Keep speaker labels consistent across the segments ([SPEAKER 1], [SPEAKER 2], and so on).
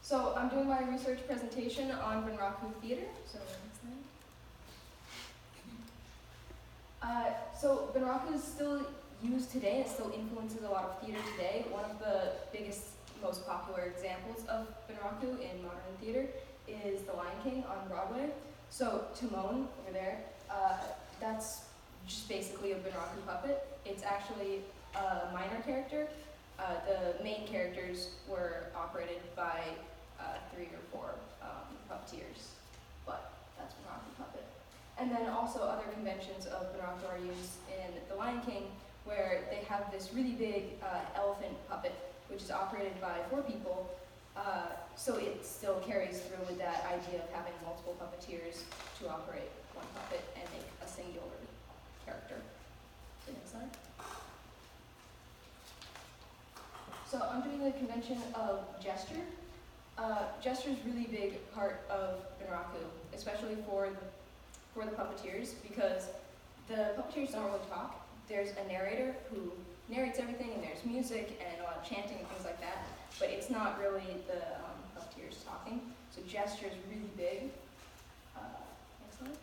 [SPEAKER 1] So I'm doing my research presentation on Bunraku theater. So next slide. So Bunraku is still used today. It still influences a lot of theater today. One of the biggest, most popular examples of Bunraku in modern theater is The Lion King on Broadway. So Timon over there, that's just basically a Bunraku puppet. It's actually a minor character. The main characters were operated by 3 or 4 puppeteers, but that's Bunraku puppet. And then also other conventions of Bunraku are used in The Lion King, where they have this really big elephant puppet, which is operated by 4 people. So it still carries through with that idea of having multiple puppeteers to operate one puppet and make a singular character. So next slide. So I'm doing the convention of gesture. Gesture is really big part of Bunraku, especially for the puppeteers, because the puppeteers don't really talk. There's a narrator who narrates everything, and there's music and a lot of chanting and things like that, but it's not really the puppeteers talking. So gesture is really big. Next slide.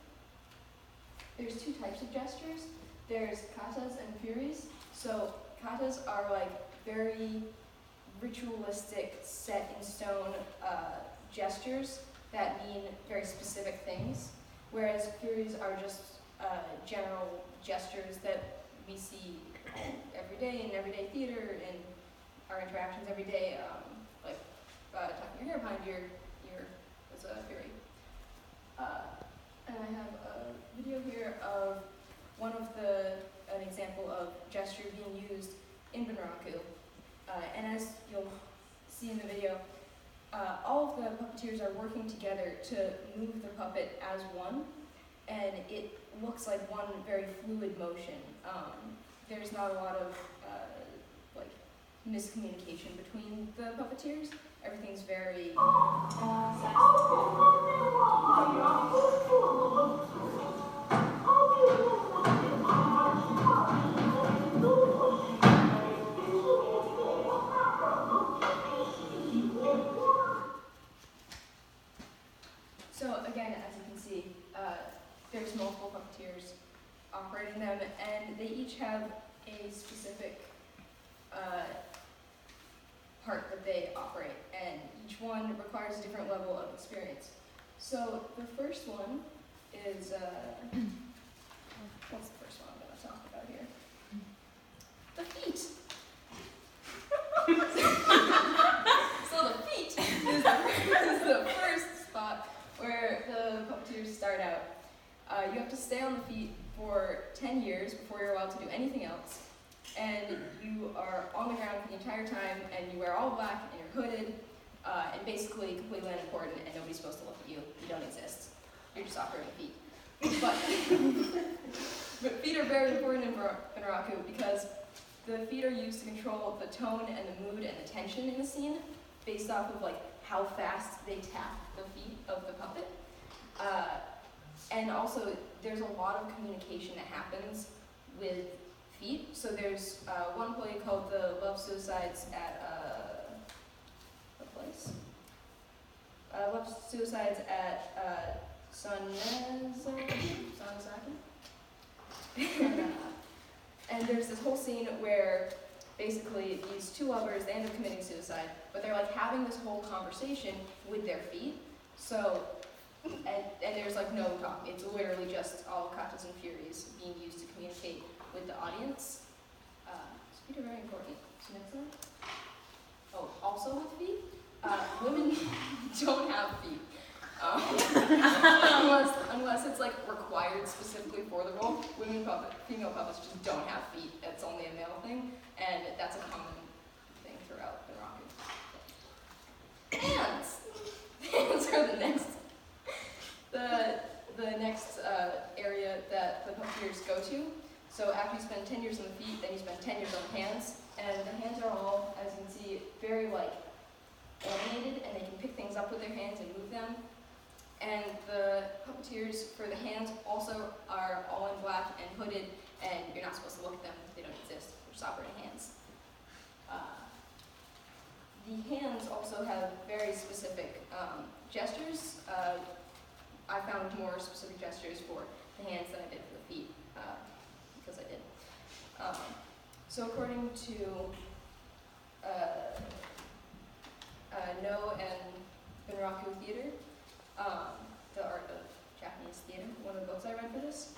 [SPEAKER 1] There's 2 types of gestures. There's katas and furies. So katas are like very ritualistic, set in stone gestures that mean very specific things, whereas furies are just general gestures that we see every day in everyday theater and our interactions every day, like tucking your hair behind your ear is a fury. And I have a video here of an example of gesture being used in Bunraku. And as you'll see in the video, all of the puppeteers are working together to move the puppet as one, and it looks like one very fluid motion. There's not a lot of like miscommunication between the puppeteers. Everything's very So again, as you can see, there's multiple puppeteers operating them, and they each have a specific part that they operate, and each one requires a different level of experience. So the first one is, what's the first one I'm going to talk about here? The feet. So the feet is the first spot where the puppeteers start out. You have to stay on the feet for 10 years before you're allowed to do anything else. And you are on the ground the entire time, and you wear all black, and you're hooded, and basically completely unimportant, and nobody's supposed to look at you. You don't exist. You're just operating feet. But feet are very important in Bunraku because the feet are used to control the tone and the mood and the tension in the scene based off of like how fast they tap the feet of the puppet. And also, there's a lot of communication that happens with feet. So there's one play called The Love Suicides at what place? Love Suicides at Sonazaki? And there's this whole scene where basically these 2 lovers, they end up committing suicide, but they're like having this whole conversation with their feet. So, and there's like no talk. It's literally just all katas and furies being used to communicate with the audience. So feet are very important. So next one. Oh, also with feet, women don't have feet. Unless it's like required specifically for the role. Female puppets just don't have feet. It's only a male thing, and that's a common thing throughout the rocket. Hands! Hands are the next area that the puppeteers go to. So after you spend 10 years on the feet, then you spend 10 years on the hands, and the hands are all, as you can see, very like animated, and they can pick things up with their hands and move them. And the puppeteers for the hands also are all in black and hooded, and you're not supposed to look at them. They don't exist. They're just operating hands. the hands also have very specific gestures. I found more specific gestures for the hands than I did for the feet, because I did. So according to No and Bunraku Theater, the art of Japanese theater, one of the books I read for this,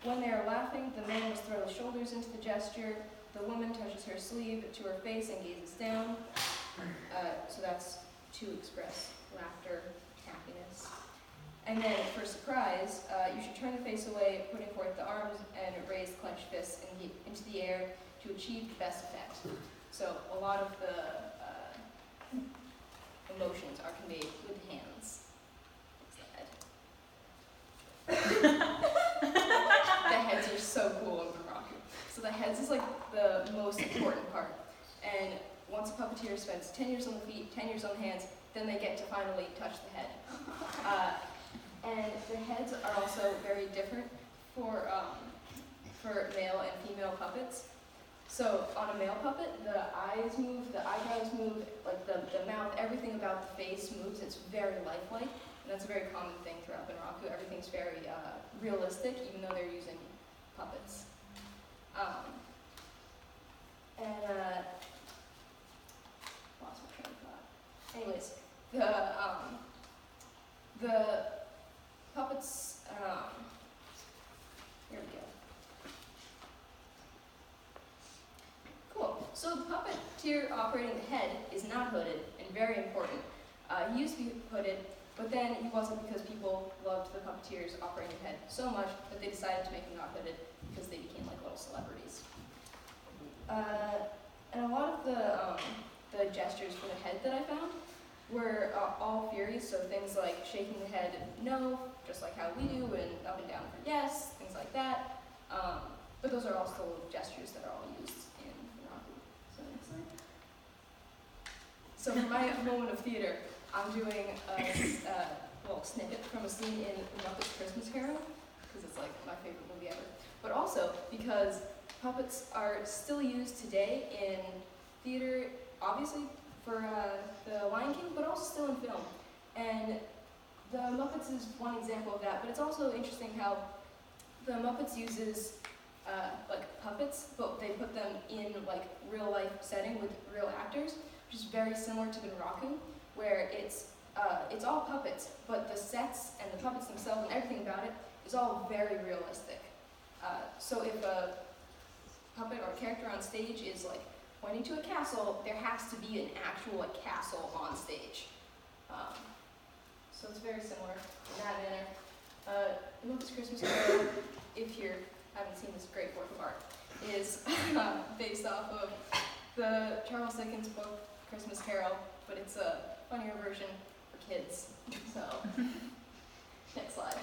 [SPEAKER 1] when they are laughing, the man must throw his shoulders into the gesture, the woman touches her sleeve to her face and gazes down, so that's to express laughter, happiness. And then for surprise, you should turn the face away, putting forth the arms and raise clenched fists into the air to achieve the best effect. So a lot of the emotions are conveyed with the hands. The heads are so cool in Bunraku. So the heads is like the most important part. And once a puppeteer spends 10 years on the feet, 10 years on the hands, then they get to finally touch the head. And the heads are also very different for male and female puppets. So on a male puppet, the eyes move, the eyebrows move, like the mouth, everything about the face moves. It's very lifelike, and that's a very common thing throughout Bunraku. Everything's very realistic, even though they're using puppets. Lost my train of thought. Anyways, the puppets, here we go. Cool. So the puppeteer operating the head is not hooded, and very important. He used to be hooded, but then he wasn't because people loved the puppeteers operating the head so much that they decided to make him not hooded because they became like little celebrities. And a lot of the gestures for the head that I found were all furies, so things like shaking the head no, just like how we do, and up and down for yes, things like that. But those are all still gestures that are all used in Bunraku. So next slide. So for my moment of theater, I'm doing a little snippet from a scene in Muppet's Christmas Carol, because it's like my favorite movie ever. But also because puppets are still used today in theater, obviously for the Lion King, but also still in film. And the Muppets is one example of that, but it's also interesting how the Muppets uses like puppets, but they put them in like real life setting with real actors, which is very similar to Bunraku, where it's all puppets, but the sets and the puppets themselves and everything about it is all very realistic. So if a puppet or character on stage is like pointing to a castle, there has to be an actual like castle on stage. So it's very similar in that manner. The Muppet's Christmas Carol, if you haven't seen this great work of art, is based off of the Charles Dickens book Christmas Carol, but it's a funnier version for kids. So, next slide.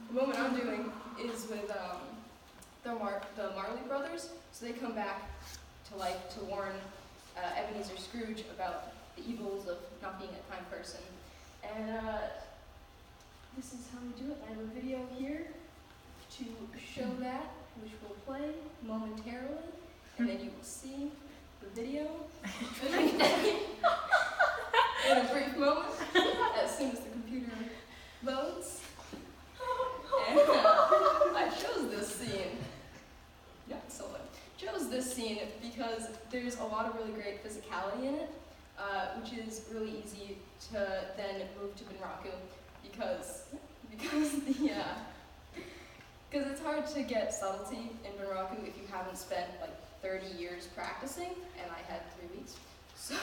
[SPEAKER 1] The moment I'm doing is with the Marley brothers. So they come back to life to warn Ebenezer Scrooge about the evils of not being a kind person. And this is how we do it. I have a video here to show that, which will play momentarily, and then you will see the video in a brief moment, as soon as the computer loads. And I chose this scene. Yeah, so I chose this scene because there's a lot of really great physicality in it, which is really easy to then move to Bunraku because it's hard to get subtlety in Bunraku if you haven't spent like 30 years practicing, and I had 3 weeks. So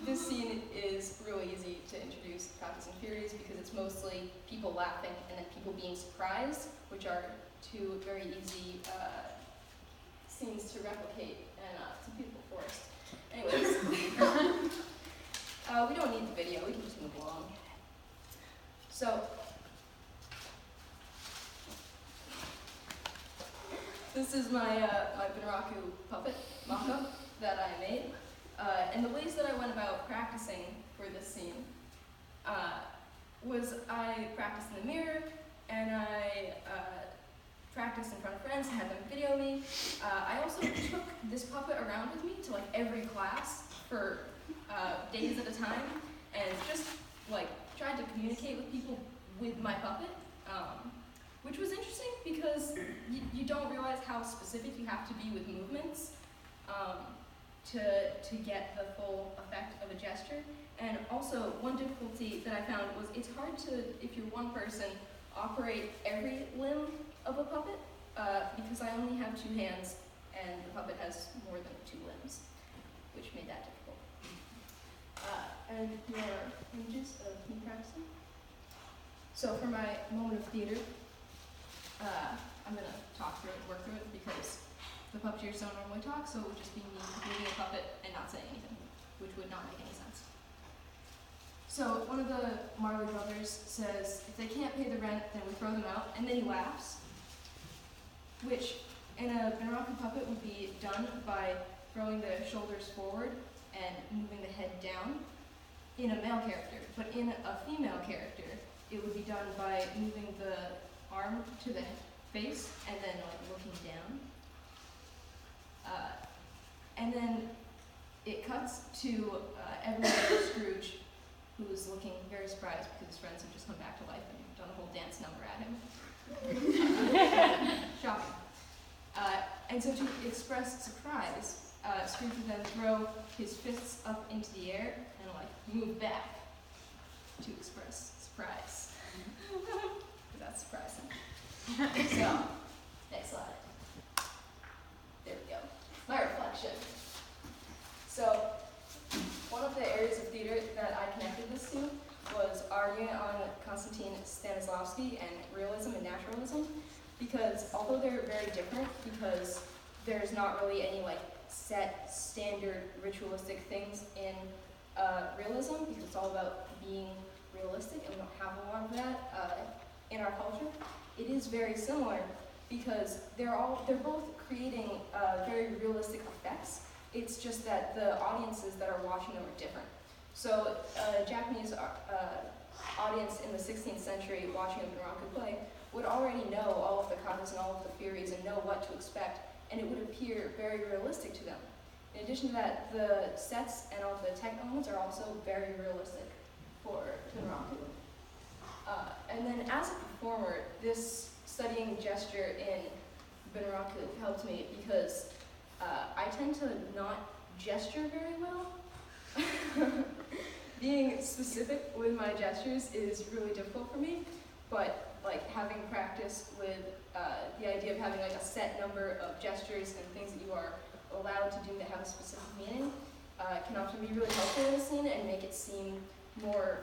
[SPEAKER 1] this scene is really easy to introduce Facts and Furies because it's mostly people laughing and then people being surprised, which are two very easy scenes to replicate, and it's a beautiful forest. Anyways, we don't need the video, we can just move along. So, this is my my Bunraku puppet mock-up that I made. And the ways that I went about practicing for this scene was I practiced in the mirror, and I practice in front of friends and had them video me. I also took this puppet around with me to like every class for days at a time, and just like tried to communicate with people with my puppet, which was interesting because you don't realize how specific you have to be with movements to get the full effect of a gesture. And also, one difficulty that I found was it's hard to, if you're one person, operate every limb of a puppet, because I only have 2 hands and the puppet has more than 2 limbs, which made that difficult. And here are images of me practicing. So for my moment of theater, I'm going to talk through it, work through it, because the puppeteers don't normally talk, so it would just be me moving a puppet and not saying anything, which would not make any sense. So one of the Marley brothers says, if they can't pay the rent, then we throw them out, and then he laughs, which in a Bunraku puppet would be done by throwing the shoulders forward and moving the head down in a male character. But in a female character, it would be done by moving the arm to the face and then like looking down. And then it cuts to Ebenezer Scrooge, who is looking very surprised because his friends have just come back to life and done a whole dance number at him. Shocking. And so to express surprise, Scrooge would then throw his fists up into the air and like move back to express surprise. That's surprising. So, next slide. There we go. My reflection. So, one of the areas of theater that I connected this to was our unit on Konstantin Stanislavski and realism and naturalism, because although they're very different, because there's not really any like set standard ritualistic things in realism, because it's all about being realistic, and we don't have a lot of that in our culture. It is very similar because they're both creating very realistic effects. It's just that the audiences that are watching them are different. So a Japanese audience in the 16th century watching a Bunraku play would already know all of the katas and all of the theories and know what to expect, and it would appear very realistic to them. In addition to that, the sets and all the tech elements are also very realistic for Bunraku. And then as a performer, this studying gesture in Bunraku helped me because I tend to not gesture very well. Being specific with my gestures is really difficult for me, but like having practice with the idea of having like a set number of gestures and things that you are allowed to do that have a specific meaning can often be really helpful in a scene and make it seem more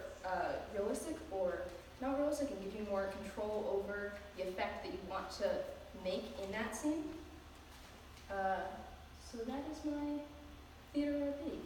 [SPEAKER 1] realistic or not realistic and give you more control over the effect that you want to make in that scene. So that is my theater RP.